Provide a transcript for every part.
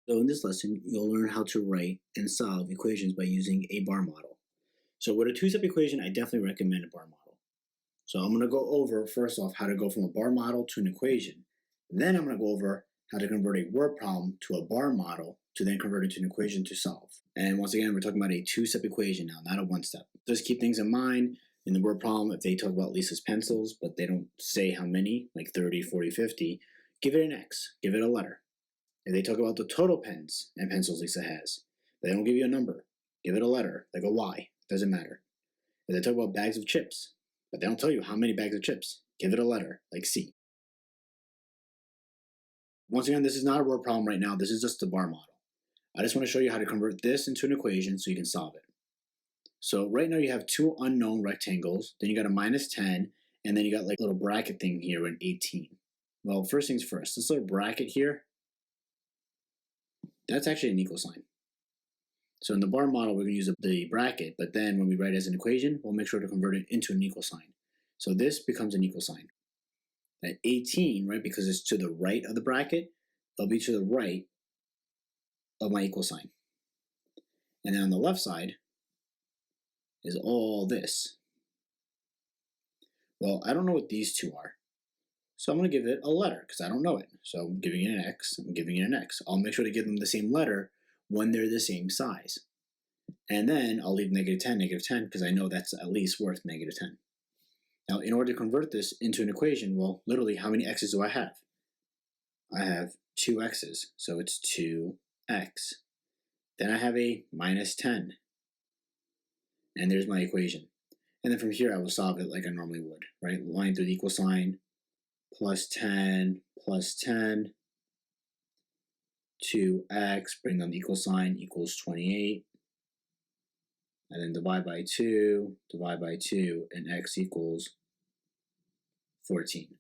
So in this lesson, you'll learn how to write and solve equations by using a bar model. So with a two-step equation, I definitely recommend a bar model. So I'm going to go over, first off, how to go from a bar model to an equation. Then I'm going to go over how to convert a word problem to a bar model to then convert it to an equation to solve. And once again, we're talking about a two-step equation now, not a one-step. Just keep things in mind. In the word problem, if they talk about Lisa's pencils, but they don't say how many, like 30, 40, 50, give it an X, give it a letter. If they talk about the total pens and pencils Lisa has, they don't give you a number. Give it a letter, like a Y. Doesn't matter. If they talk about bags of chips, but they don't tell you how many bags of chips, give it a letter, like C. Once again, this is not a word problem right now. This is just the bar model. I just want to show you how to convert this into an equation so you can solve it. So right now you have two unknown rectangles, then you got a -10, and then you got like a little bracket thing here in 18. Well, first things first, this little bracket here, that's actually an equal sign. So in the bar model, we're going to use the bracket, but then when we write it as an equation, we'll make sure to convert it into an equal sign. So this becomes an equal sign. At 18, right, because it's to the right of the bracket, it'll be to the right of my equal sign. And then on the left side is all this. Well, I don't know what these two are. So I'm going to give it a letter because I don't know it. So I'm giving it an X, I'm giving it an X. I'll make sure to give them the same letter when they're the same size. And then I'll leave -10, -10, because I know that's at least worth -10. Now, in order to convert this into an equation, well, literally, how many x's do I have? I have 2 x's, so it's 2x. Then I have a -10, and there's my equation. And then from here, I will solve it like I normally would, right? Line through the equal sign, +10, +10, 2x, bring down the equal sign, equals 28. And then divide by 2, and x equals 14,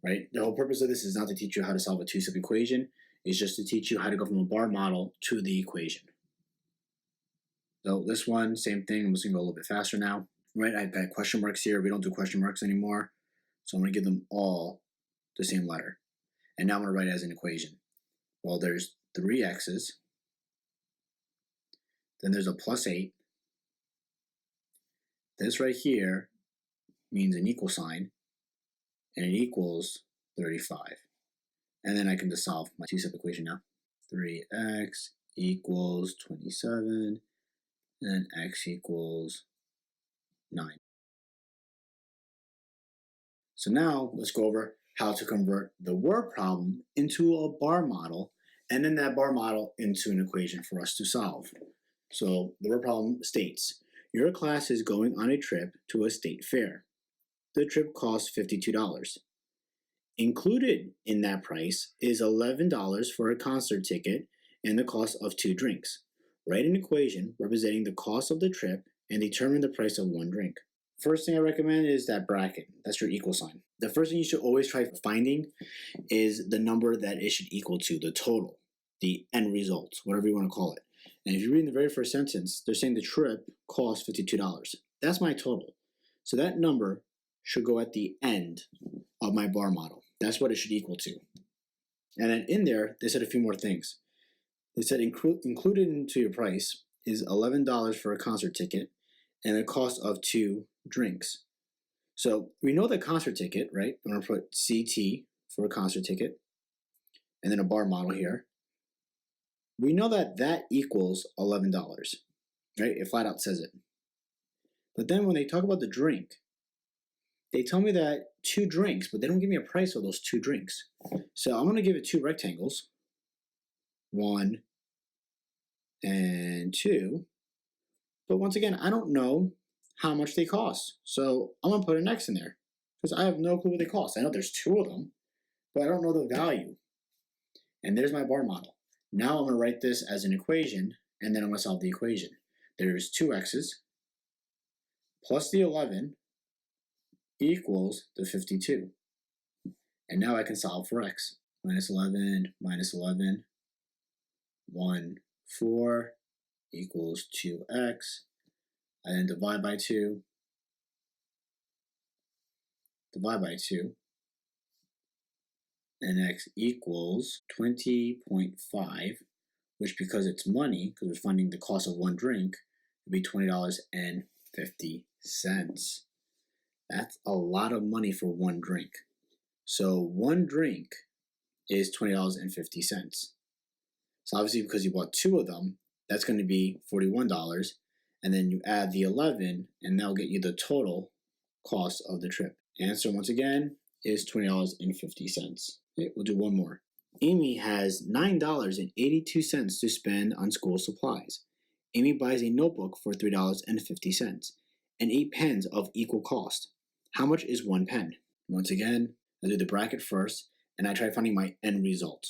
right? The whole purpose of this is not to teach you how to solve a two-step equation. It's just to teach you how to go from a bar model to the equation. So this one, same thing. I'm just going to go a little bit faster now, right? I've got question marks here. We don't do question marks anymore. So I'm going to give them all the same letter. And now I'm going to write it as an equation. Well, there's 3 x's. Then there's a +8. This right here means an equal sign, and it equals 35. And then I can just solve my two-step equation now. 3x equals 27, and then x equals 9. So now let's go over how to convert the word problem into a bar model, and then that bar model into an equation for us to solve. So the word problem states, your class is going on a trip to a state fair. The trip costs $52. Included in that price is $11 for a concert ticket and the cost of 2 drinks. Write an equation representing the cost of the trip and determine the price of 1 drink. First thing I recommend is that bracket. That's your equal sign. The first thing you should always try finding is the number that it should equal to, the total, the end result, whatever you want to call it. And if you read in the very first sentence, they're saying the trip costs $52. That's my total. So that number should go at the end of my bar model. That's what it should equal to. And then in there, they said a few more things. They said included into your price is $11 for a concert ticket and the cost of 2 drinks. So we know the concert ticket, right? I'm going to put CT for a concert ticket and then a bar model here. We know that that equals $11, right? It flat out says it. But then when they talk about the drink, they tell me that 2 drinks, but they don't give me a price of those 2 drinks. So I'm going to give it 2 rectangles, 1 and 2. But once again, I don't know how much they cost. So I'm going to put an X in there because I have no clue what they cost. I know there's 2 of them, but I don't know the value. And there's my bar model. Now I'm going to write this as an equation, and then I'm going to solve the equation. There's 2 x's plus the 11 equals the 52. And now I can solve for x. -11, -11, 1, 4 equals 2x. And then divide by 2. Divide by 2. And x equals 20.5. which because it's money, because we're funding the cost of one drink, would be $20.50. That's a lot of money for one drink. So one drink is $20.50. So obviously because you bought two of them, that's going to be $41. And then you add the 11 and that'll get you the total cost of the trip. Answer once again is $20.50. Okay, we'll do one more. Amy has $9.82 to spend on school supplies. Amy buys a notebook for $3.50 and 8 pens of equal cost. How much is one pen? Once again, I do the bracket first and I try finding my end result.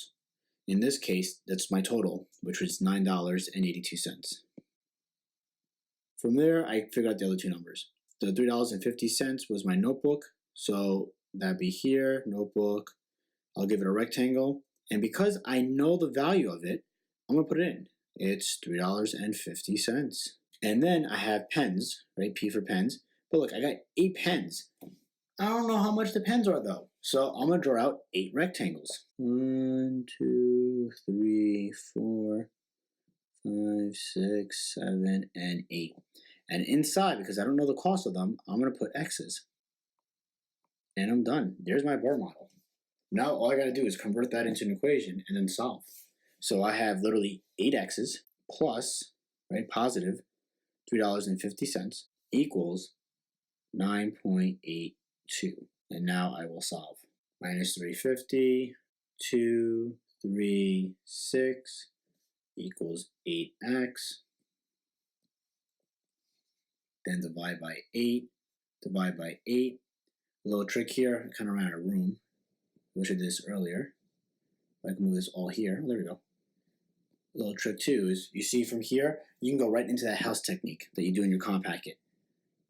In this case, that's my total, which was $9.82. From there, I figured out the other two numbers. The $3.50 was my notebook, so that'd be here, notebook. I'll give it a rectangle, and because I know the value of it, I'm gonna put it in. It's $3.50. And then I have pens, right? P for pens. But look, I got 8 pens. I don't know how much the pens are though. So I'm gonna draw out 8 rectangles. 1, 2, 3, 4, 5, 6, 7, and 8. And inside, because I don't know the cost of them, I'm gonna put X's. And I'm done. There's my bar model. Now all I gotta do is convert that into an equation and then solve. So I have literally 8 X's plus, right, positive $3.50 equals 9.82. And now I will solve. Minus 350, 2, 3, 6 equals 8x. Then divide by 8, divide by 8. A little trick here, I kind of ran out of room. Wish I did this earlier. I can move this all here. There we go. A little trick too is you see from here, you can go right into that house technique that you do in your comp packet.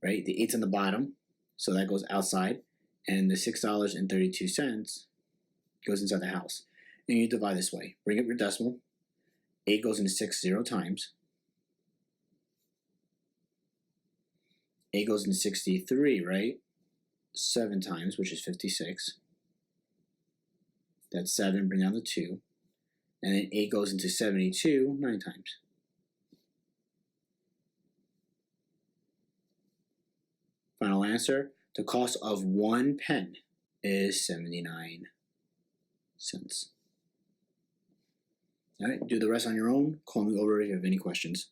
Right? The 8's on the bottom, so that goes outside. And the $6.32 goes inside the house. And you divide this way. Bring up your decimal. 8 goes into 6 0 times. 8 goes into 63, right? 7 times, which is 56. That's 7, bring down the 2. And then 8 goes into 72 9 times. Final answer, the cost of one pen is 79 cents. All right, do the rest on your own. Call me over if you have any questions.